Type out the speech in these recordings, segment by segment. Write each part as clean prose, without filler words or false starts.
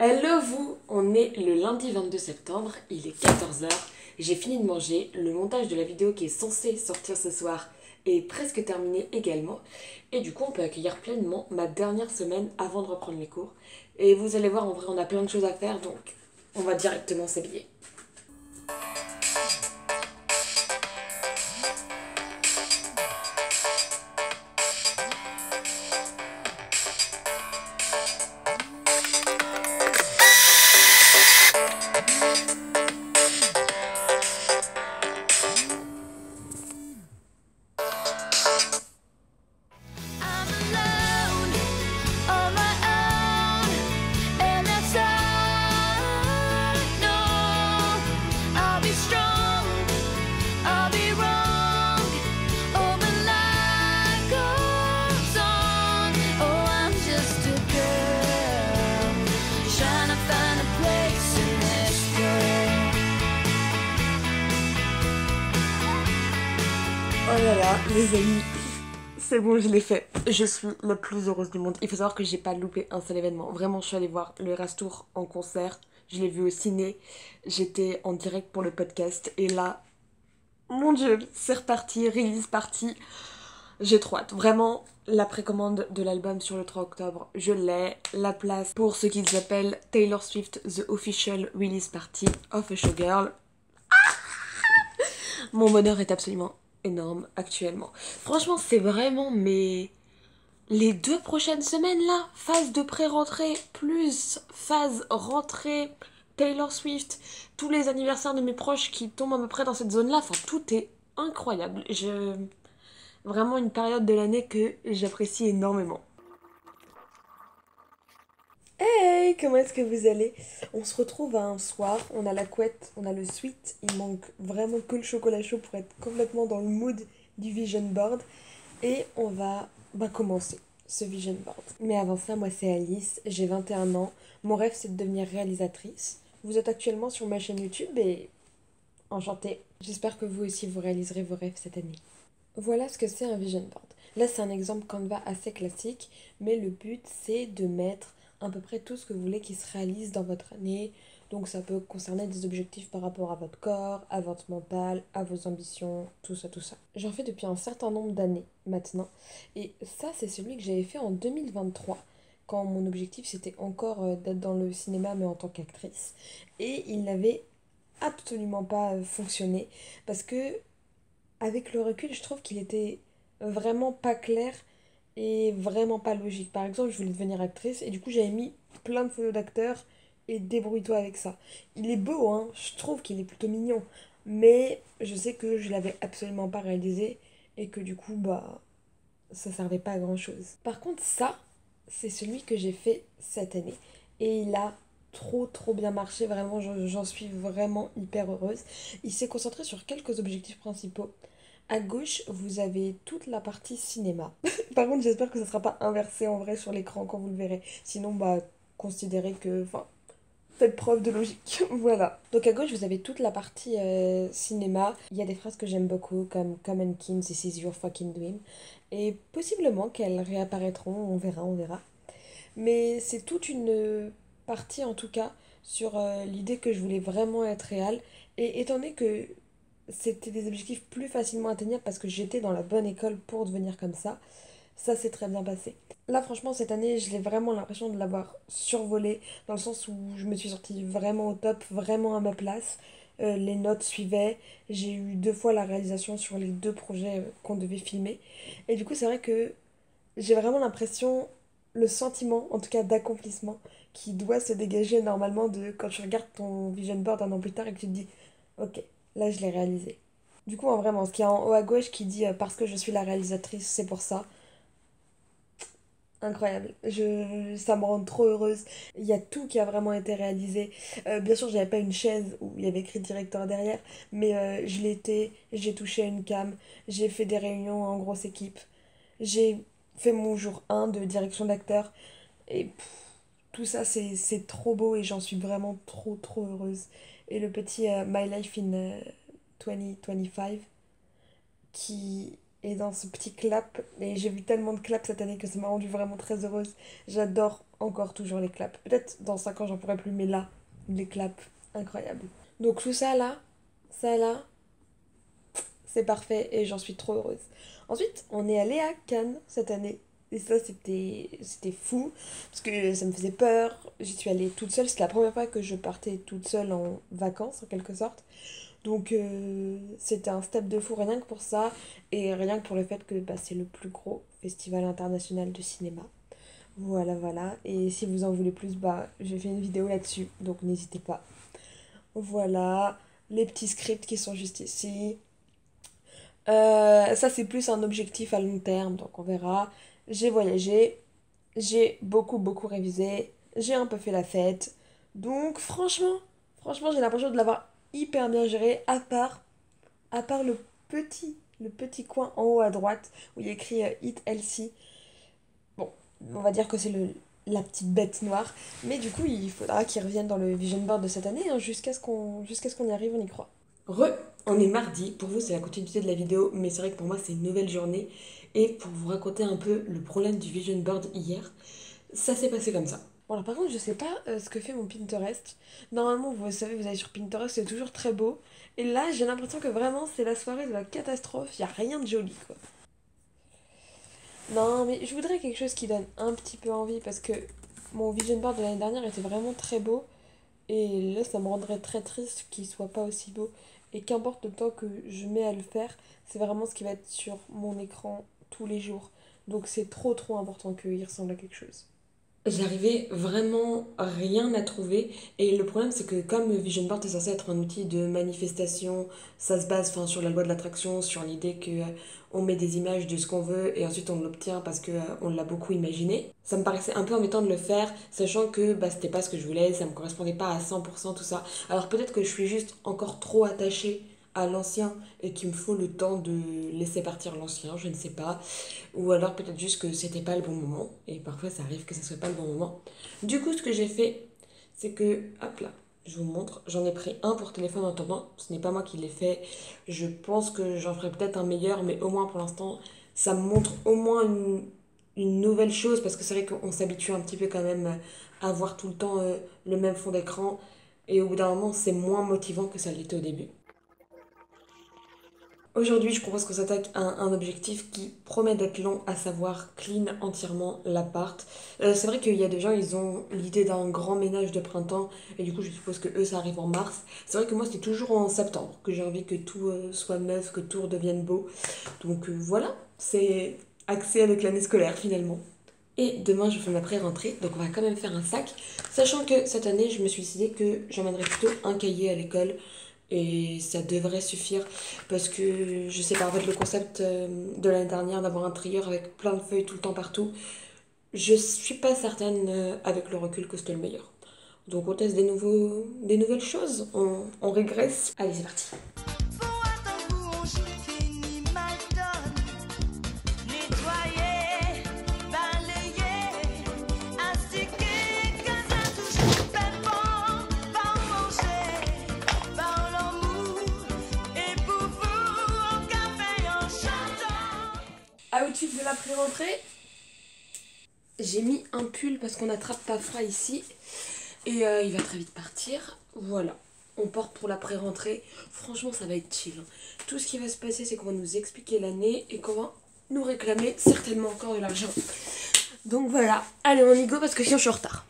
Hello vous, on est le lundi 22 septembre, il est 14 heures. J'ai fini de manger, le montage de la vidéo qui est censé sortir ce soir est presque terminé également. Et du coup on peut accueillir pleinement ma dernière semaine avant de reprendre les cours. Et vous allez voir, en vrai on a plein de choses à faire, donc on va directement s'habiller. I'm alone on my own, and that's all. No, I'll be strong, I'll be wrong. Oh, but life goes on. Oh, I'm just a girl trying to find a place in this world. Oh là là, les amis, c'est bon, je l'ai fait. Je suis la plus heureuse du monde. Il faut savoir que j'ai pas loupé un seul événement. Vraiment, je suis allée voir le Eras Tour en concert. Je l'ai vu au ciné. J'étais en direct pour le podcast. Et là, mon Dieu, c'est reparti, release party. J'ai trop hâte. Vraiment, la précommande de l'album sur le 3 octobre, je l'ai. La place pour ce qu'ils appellent Taylor Swift The Official Release Party of a Showgirl. Mon bonheur est absolument énorme actuellement. Franchement, c'est vraiment les 2 prochaines semaines là, phase de pré-rentrée plus phase rentrée, Taylor Swift, tous les anniversaires de mes proches qui tombent à peu près dans cette zone là, enfin tout est incroyable. Vraiment une période de l'année que j'apprécie énormément. Hey, comment est-ce que vous allez? On se retrouve à un soir, on a la couette, on a le sweat, il manque vraiment que le chocolat chaud pour être complètement dans le mood du vision board. Et on va commencer ce vision board. Mais avant ça, moi c'est Alice, j'ai 21 ans, mon rêve c'est de devenir réalisatrice. Vous êtes actuellement sur ma chaîne YouTube et enchantée. J'espère que vous aussi vous réaliserez vos rêves cette année. Voilà ce que c'est un vision board. Là, c'est un exemple Canva assez classique, mais le but, c'est de mettre à peu près tout ce que vous voulez qui se réalise dans votre année. Donc, ça peut concerner des objectifs par rapport à votre corps, à votre mental, à vos ambitions, tout ça, tout ça. J'en fais depuis un certain nombre d'années maintenant. Et ça, c'est celui que j'avais fait en 2023, quand mon objectif, c'était encore d'être dans le cinéma, mais en tant qu'actrice. Et il n'avait absolument pas fonctionné, parce que avec le recul, je trouve qu'il était vraiment pas clair et vraiment pas logique. Par exemple, je voulais devenir actrice et du coup, j'avais mis plein de photos d'acteurs et débrouille-toi avec ça. Il est beau, hein, je trouve qu'il est plutôt mignon, mais je sais que je l'avais absolument pas réalisé et que du coup, bah, ça servait pas à grand chose. Par contre, ça, c'est celui que j'ai fait cette année et il a trop bien marché, vraiment, j'en suis vraiment hyper heureuse. Il s'est concentré sur quelques objectifs principaux. À gauche, vous avez toute la partie cinéma. Par contre, j'espère que ça ne sera pas inversé en vrai sur l'écran quand vous le verrez. Sinon, bah, considérez que... Enfin, faites preuve de logique. Voilà. Donc à gauche, vous avez toute la partie cinéma. Il y a des phrases que j'aime beaucoup, comme Come and King, this is your fucking dream. Et possiblement qu'elles réapparaîtront, on verra, on verra. Mais c'est toute une partie, en tout cas, sur l'idée que je voulais vraiment être réelle. Et étant donné que c'était des objectifs plus facilement atteignables parce que j'étais dans la bonne école pour devenir comme ça s'est très bien passé. Là, franchement, cette année, j'ai vraiment l'impression de l'avoir survolé, dans le sens où je me suis sortie vraiment au top, vraiment à ma place. Les notes suivaient, j'ai eu 2 fois la réalisation sur les 2 projets qu'on devait filmer. Et du coup, c'est vrai que j'ai vraiment l'impression, le sentiment, en tout cas d'accomplissement, qui doit se dégager normalement de quand tu regardes ton vision board un an plus tard et que tu te dis, ok, là je l'ai réalisé. Du coup, vraiment, ce qui est en haut à gauche qui dit parce que je suis la réalisatrice, c'est pour ça. Incroyable. Ça me rend trop heureuse. Il y a tout qui a vraiment été réalisé. Bien sûr, j'avais pas une chaise où il y avait écrit directeur derrière, mais je l'ai été, j'ai touché à une cam, j'ai fait des réunions en grosse équipe, j'ai fait mon jour 1 de direction d'acteur, et tout ça, c'est trop beau et j'en suis vraiment trop heureuse. Et le petit My Life in 2025 qui et dans ce petit clap. Et j'ai vu tellement de claps cette année que ça m'a rendue vraiment très heureuse. J'adore encore toujours les claps. Peut-être dans 5 ans j'en pourrai plus, mais là, les claps, incroyable. Donc tout ça là, c'est parfait et j'en suis trop heureuse. Ensuite, on est allé à Cannes cette année. Et ça, c'était fou, parce que ça me faisait peur. J'y suis allée toute seule. C'était la première fois que je partais toute seule en vacances, en quelque sorte. Donc, c'était un step de fou, rien que pour ça. Et rien que pour le fait que bah, c'est le plus gros festival international de cinéma. Voilà, voilà. Et si vous en voulez plus, bah, j'ai fait une vidéo là-dessus. Donc, n'hésitez pas. Voilà. Les petits scripts qui sont juste ici. Ça, c'est plus un objectif à long terme, donc on verra. J'ai voyagé, j'ai beaucoup révisé, j'ai un peu fait la fête. Donc, franchement, j'ai l'impression de l'avoir hyper bien géré, à part le petit coin en haut à droite où il y a écrit Eat Healthy. Bon, on va dire que c'est la petite bête noire. Mais du coup, il faudra qu'il revienne dans le vision board de cette année, hein, jusqu'à ce qu'on y arrive, on y croit. On est mardi, pour vous c'est la continuité de la vidéo, mais c'est vrai que pour moi c'est une nouvelle journée. Et pour vous raconter un peu le problème du vision board hier, ça s'est passé comme ça. Bon alors par contre je sais pas ce que fait mon Pinterest. Normalement vous savez, vous allez sur Pinterest, c'est toujours très beau. Et là j'ai l'impression que vraiment c'est la soirée de la catastrophe, y a rien de joli quoi. Non mais je voudrais quelque chose qui donne un petit peu envie parce que mon vision board de l'année dernière était vraiment très beau. Et là, ça me rendrait très triste qu'il soit pas aussi beau. Et qu'importe le temps que je mets à le faire, c'est vraiment ce qui va être sur mon écran tous les jours. Donc c'est trop important qu'il ressemble à quelque chose. J'arrivais vraiment à rien à trouver et le problème c'est que comme Vision Board est censé être un outil de manifestation, ça se base enfin, sur la loi de l'attraction, sur l'idée que on met des images de ce qu'on veut et ensuite on l'obtient parce que on l'a beaucoup imaginé. Ça me paraissait un peu embêtant de le faire, sachant que bah, c'était pas ce que je voulais, ça me correspondait pas à 100% tout ça. Alors peut-être que je suis juste encore trop attachée à l'ancien et qu'il me faut le temps de laisser partir l'ancien, je ne sais pas. Ou alors peut-être juste que c'était pas le bon moment. Et parfois ça arrive que ce soit pas le bon moment. Du coup, ce que j'ai fait, c'est que, hop là, je vous montre, j'en ai pris un pour téléphone en attendant. Ce n'est pas moi qui l'ai fait. Je pense que j'en ferai peut-être un meilleur, mais au moins pour l'instant, ça me montre au moins une nouvelle chose. Parce que c'est vrai qu'on s'habitue un petit peu quand même à voir tout le temps le même fond d'écran. Et au bout d'un moment, c'est moins motivant que ça l'était au début. Aujourd'hui, je propose qu'on s'attaque à un objectif qui promet d'être long, à savoir clean entièrement l'appart. C'est vrai qu'il y a des gens, ils ont l'idée d'un grand ménage de printemps, et du coup, je suppose que eux, ça arrive en mars. C'est vrai que moi, c'était toujours en septembre que j'ai envie que tout soit neuf, que tout redevienne beau. Donc voilà, c'est axé avec l'année scolaire finalement. Et demain, je fais ma pré-rentrée, donc on va quand même faire un sac, sachant que cette année, je me suis décidé que j'emmènerais plutôt un cahier à l'école. Et ça devrait suffire parce que je sais pas, en fait, le concept de l'année dernière d'avoir un trieur avec plein de feuilles tout le temps partout, je suis pas certaine avec le recul que c'était le meilleur. Donc on teste des nouvelles choses, on régresse. Allez, c'est parti. Outfit de la pré-rentrée. J'ai mis un pull parce qu'on attrape pas froid ici. Et il va très vite partir. Voilà. On porte pour la pré-rentrée. Franchement, ça va être chill. Tout ce qui va se passer, c'est qu'on va nous expliquer l'année et qu'on va nous réclamer certainement encore de l'argent. Donc voilà. Allez, on y go parce que sinon je suis en retard.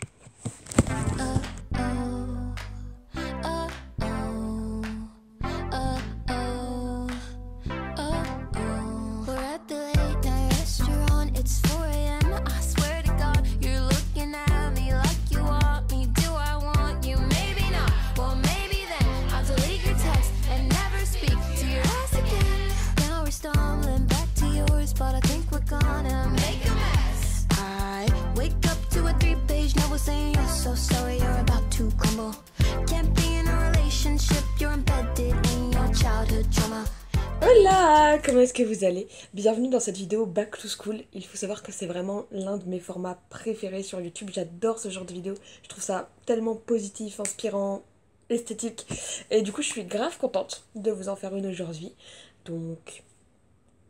Hola, comment est-ce que vous allez? Bienvenue dans cette vidéo Back to School. Il faut savoir que c'est vraiment l'un de mes formats préférés sur YouTube. J'adore ce genre de vidéo. Je trouve ça tellement positif, inspirant, esthétique. Et du coup, je suis grave contente de vous en faire une aujourd'hui. Donc,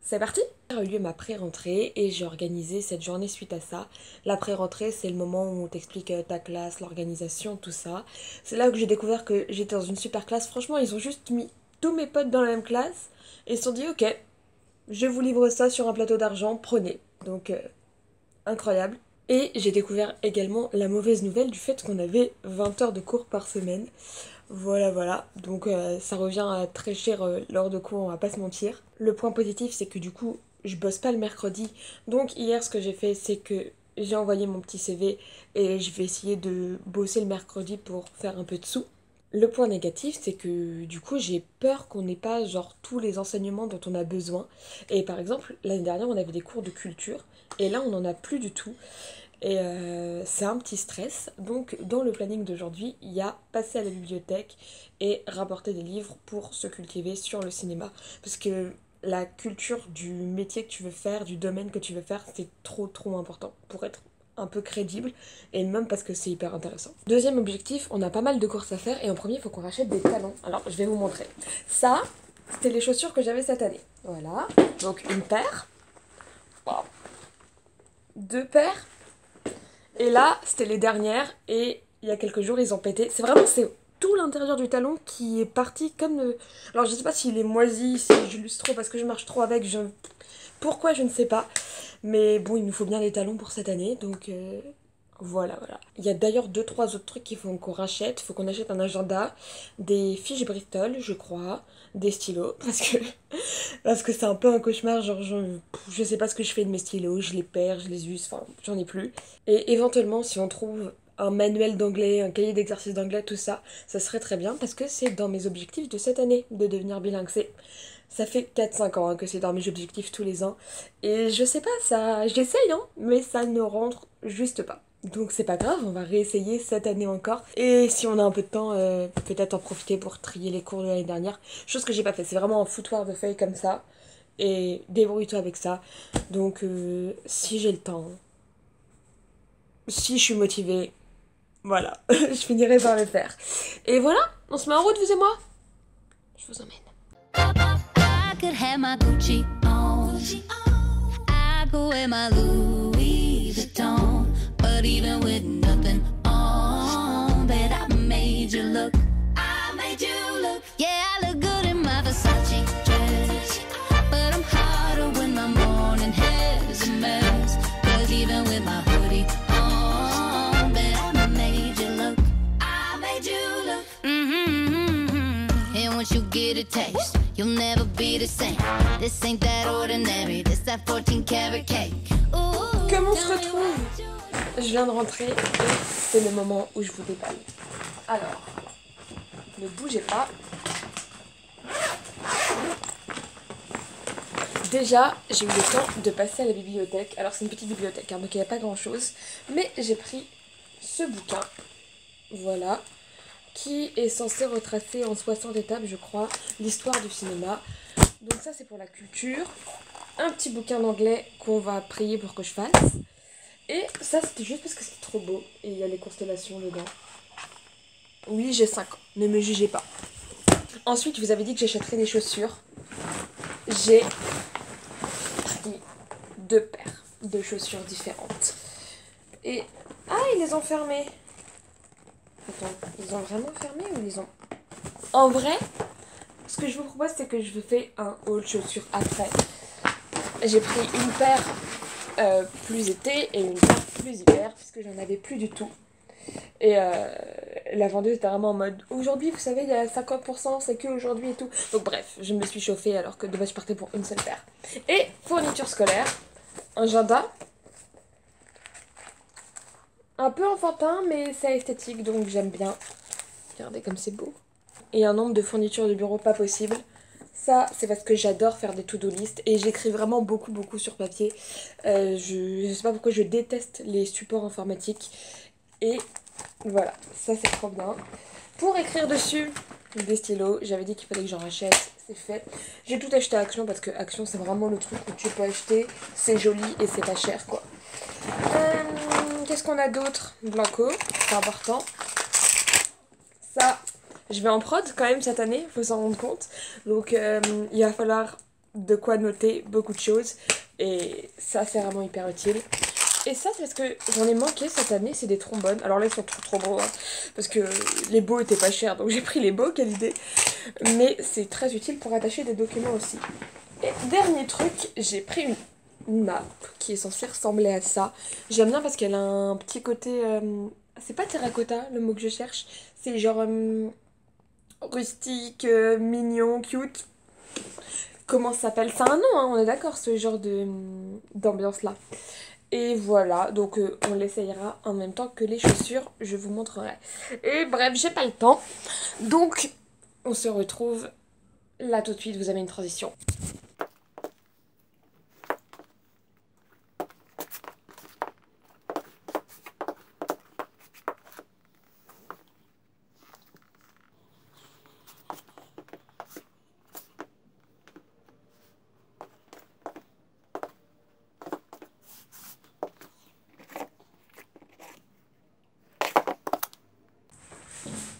C'est parti! J'ai eu lieu ma pré-rentrée et j'ai organisé cette journée suite à ça. La pré-rentrée, c'est le moment où on t'explique ta classe, l'organisation, tout ça. C'est là que j'ai découvert que j'étais dans une super classe. Franchement, ils ont juste mis tous mes potes dans la même classe et ils se sont dit ok, je vous livre ça sur un plateau d'argent, prenez. Donc incroyable. Et j'ai découvert également la mauvaise nouvelle du fait qu'on avait 20 heures de cours par semaine. Voilà. Donc ça revient à très cher l'heure de cours, on va pas se mentir. Le point positif, c'est que du coup, je bosse pas le mercredi. Donc hier, ce que j'ai fait, c'est que j'ai envoyé mon petit CV et je vais essayer de bosser le mercredi pour faire un peu de sous. Le point négatif, c'est que du coup, j'ai peur qu'on n'ait pas genre tous les enseignements dont on a besoin. Et par exemple, l'année dernière, on avait des cours de culture et là, on n'en a plus du tout. Et c'est un petit stress. Donc dans le planning d'aujourd'hui, il y a passer à la bibliothèque et rapporter des livres pour se cultiver sur le cinéma. Parce que la culture du métier que tu veux faire, du domaine que tu veux faire, c'est trop important pour être un peu crédible et même parce que c'est hyper intéressant. Deuxième objectif, on a pas mal de courses à faire et en premier, il faut qu'on rachète des talons. Alors je vais vous montrer. Ça, c'était les chaussures que j'avais cette année. Voilà. Donc une paire. Wow. Deux paires. Et là, c'était les dernières et il y a quelques jours, ils ont pété. C'est tout l'intérieur du talon qui est parti comme... Alors, je sais pas s'il est moisi, si je lustre trop parce que je marche trop avec. Pourquoi, je ne sais pas. Mais bon, il nous faut bien des talons pour cette année, donc... Voilà. Il y a d'ailleurs 2-3 autres trucs qu'il faut qu'on rachète. Il faut qu'on achète un agenda, des fiches Bristol, je crois, des stylos, parce que c'est un peu un cauchemar. Genre, je sais pas ce que je fais de mes stylos, je les perds, je les use, enfin, j'en ai plus. Et éventuellement, si on trouve un manuel d'anglais, un cahier d'exercice d'anglais, tout ça, ça serait très bien, parce que c'est dans mes objectifs de cette année, de devenir bilingue. Ça fait 4-5 ans que c'est dans mes objectifs tous les ans. Et je sais pas, ça, j'essaye, mais ça ne rentre juste pas. Donc c'est pas grave, on va réessayer cette année encore. Et si on a un peu de temps, peut-être en profiter pour trier les cours de l'année dernière. Chose que j'ai pas fait, c'est vraiment un foutoir de feuilles comme ça. Et débrouille-toi avec ça. Donc si j'ai le temps, si je suis motivée, voilà, je finirai par le faire. Et voilà, on se met en route, vous et moi. Je vous emmène. I could have my Gucci on. I go wear my Louis Vuitton. But even with nothing on, bet I made you look. I made you look. Yeah, I look good in my Versace dress. But I'm hotter when my morning hair's a mess. 'Cause even with my hoodie on, bet I made you look. I made you look. And once you get a taste, you'll never be the same. This ain't that ordinary, this that 14 karat cake. Ooh, Comment on se retrouve? Je viens de rentrer et c'est le moment où je vous déballe. Alors, ne bougez pas. Déjà, j'ai eu le temps de passer à la bibliothèque. Alors c'est une petite bibliothèque, donc il n'y a pas grand chose. Mais j'ai pris ce bouquin, voilà, qui est censé retracer en 60 étapes, je crois, l'histoire du cinéma. Donc ça c'est pour la culture. Un petit bouquin d'anglais qu'on va prier pour que je fasse. Et ça c'était juste parce que c'était trop beau. Et il y a les constellations dedans. Oui, j'ai 5 ans, ne me jugez pas. Ensuite, je vous avais dit que j'achèterais des chaussures. J'ai pris 2 paires de chaussures différentes. Et... ah, ils les ont fermées. Attends, ils ont vraiment fermé ou ils ont... En vrai, ce que je vous propose, c'est que je vous fais un haul chaussures après. J'ai pris une paire plus été et une paire plus hiver, puisque j'en avais plus du tout. Et la vendeuse était vraiment en mode aujourd'hui, vous savez, il y a 50%, c'est que aujourd'hui et tout. Donc bref, je me suis chauffée alors que de base je partais pour une seule paire. Et fourniture scolaire, un agenda. Un peu enfantin, mais c'est esthétique, donc j'aime bien. Regardez comme c'est beau. Et un nombre de fournitures de bureau pas possible. Ça, c'est parce que j'adore faire des to-do list et j'écris vraiment beaucoup sur papier. Je sais pas pourquoi je déteste les supports informatiques. Et voilà, ça c'est trop bien. Pour écrire dessus, des stylos, j'avais dit qu'il fallait que j'en rachète, c'est fait. J'ai tout acheté à Action parce que Action c'est vraiment le truc où tu peux acheter, c'est joli et c'est pas cher quoi. Qu'est-ce qu'on a d'autre? Blanco, c'est important. Ça, je vais en prod quand même cette année, faut s'en rendre compte. Donc il va falloir de quoi noter beaucoup de choses. Et ça, c'est vraiment hyper utile. Et ça, c'est parce que j'en ai manqué cette année, c'est des trombones. Alors là, ils sont trop beaux, hein, parce que les beaux étaient pas chers, donc j'ai pris les beaux, quelle idée. Mais c'est très utile pour attacher des documents aussi. Et dernier truc, j'ai pris une map qui est censée ressembler à ça. J'aime bien parce qu'elle a un petit côté... c'est pas terracotta, le mot que je cherche. C'est genre rustique, mignon, cute. Comment ça s'appelle? C'est un nom, hein, on est d'accord, ce genre d'ambiance-là. Et voilà, donc on l'essayera en même temps que les chaussures, je vous montrerai. Et bref, j'ai pas le temps, donc on se retrouve là tout de suite, vous avez une transition.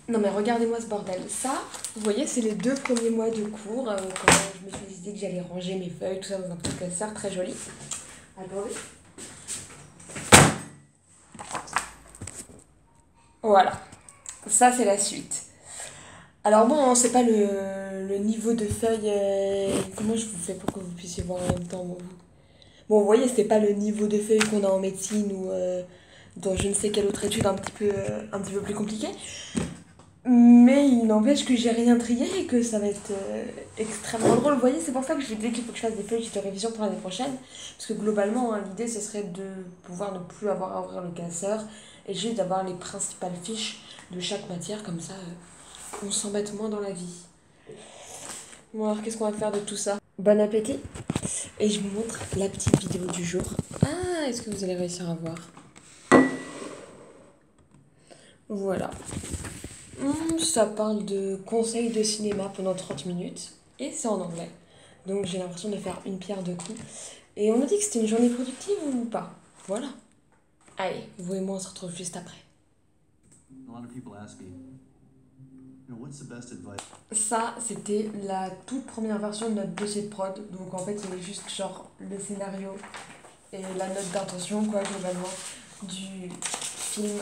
Non mais regardez-moi ce bordel, ça, vous voyez, c'est les 2 premiers mois de cours, quand je me suis dit que j'allais ranger mes feuilles, tout ça dans un petit classeur très joli. Attendez. Voilà, ça c'est la suite. Alors bon, c'est pas le niveau de feuilles, comment je vous fais pour que vous puissiez voir en même temps, bon vous voyez, c'est pas le niveau de feuilles qu'on a en médecine ou dans je ne sais quelle autre étude un petit peu plus compliquée. Mais il n'empêche que j'ai rien trié et que ça va être extrêmement drôle. Vous voyez, c'est pour ça que je vous dis qu'il faut que je fasse des feuilles de révision pour l'année prochaine. Parce que globalement, hein, l'idée, ce serait de pouvoir ne plus avoir à ouvrir le classeur et juste d'avoir les principales fiches de chaque matière. Comme ça, on s'embête moins dans la vie. Bon, alors qu'est-ce qu'on va faire de tout ça? Bon appétit! Et je vous montre la petite vidéo du jour. Ah, est-ce que vous allez réussir à voir? Voilà. Ça parle de conseils de cinéma pendant 30 minutes et c'est en anglais. Donc j'ai l'impression de faire une pierre deux coups. Et on a dit que c'était une journée productive ou pas? Voilà. Allez, vous et moi on se retrouve juste après. Ça, c'était la toute première version de notre dossier de prod. Donc en fait, il y avait juste genre le scénario et la note d'intention, quoi, globalement, du film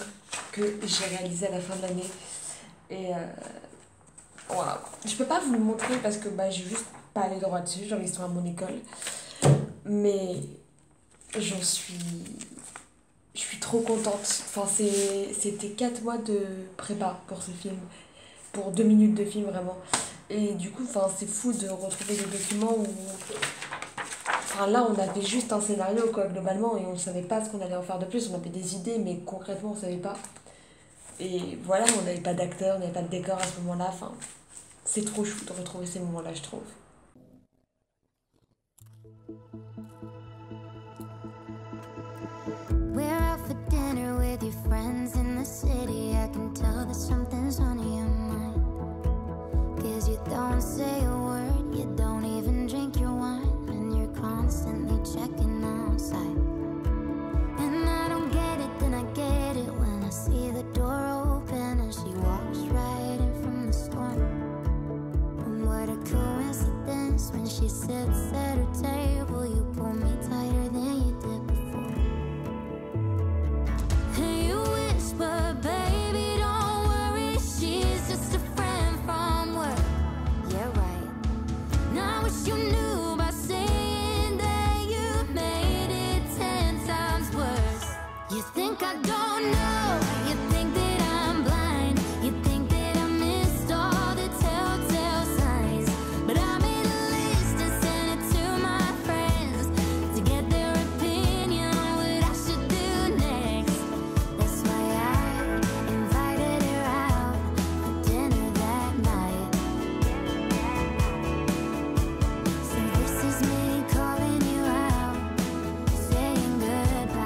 que j'ai réalisé à la fin de l'année. Et voilà. Je peux pas vous le montrer parce que j'ai juste pas allé droit dessus, genre l'histoire à mon école. Mais je suis trop contente. Enfin, c'était 4 mois de prépa pour ce film. Pour 2 minutes de film, vraiment. Et du coup, c'est fou de retrouver des documents où... Enfin, là, on avait juste un scénario, quoi, globalement, et on savait pas ce qu'on allait en faire de plus. On avait des idées, mais concrètement, on savait pas. Et voilà, on n'avait pas d'acteur, on n'avait pas de décor à ce moment-là. Enfin, c'est trop chou de retrouver ces moments-là, je trouve. We're out for dinner with your friends in the city. I can tell that something's on your mind. 'Cause you don't say a word, you don't even drink your wine, and you're constantly checking outside. And I don't get it, then I get it when I see the door open and she walks right in from the storm. And what a coincidence, when she sits at her table, you pull me tighter than you did before. And you whisper, baby, don't worry, she's just a friend from work. Yeah, right. Now I wish you knew by saying that you made it 10 times worse. You think I don't know, you think that I'm blind, you think that I missed all the telltale signs. But I made a list and sent it to my friends to get their opinion on what I should do next. That's why I invited her out for dinner that night. So this is me calling you out, saying goodbye.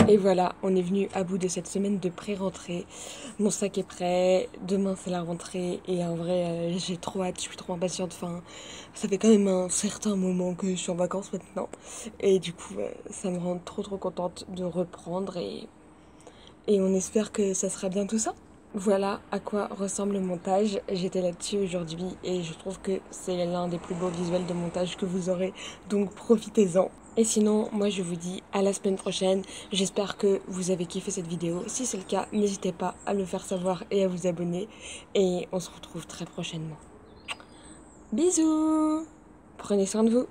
Et voilà, on est venu à bout de cette semaine de pré-rentrée. Mon sac est prêt, demain c'est la rentrée et en vrai j'ai trop hâte, je suis trop impatiente. Enfin, ça fait quand même un certain moment que je suis en vacances maintenant. Et du coup, ça me rend trop contente de reprendre et on espère que ça sera bien tout ça. Voilà à quoi ressemble le montage. J'étais là-dessus aujourd'hui et je trouve que c'est l'un des plus beaux visuels de montage que vous aurez, donc profitez-en. Et sinon, moi je vous dis à la semaine prochaine. J'espère que vous avez kiffé cette vidéo. Si c'est le cas, n'hésitez pas à le faire savoir et à vous abonner. Et on se retrouve très prochainement. Bisous! Prenez soin de vous!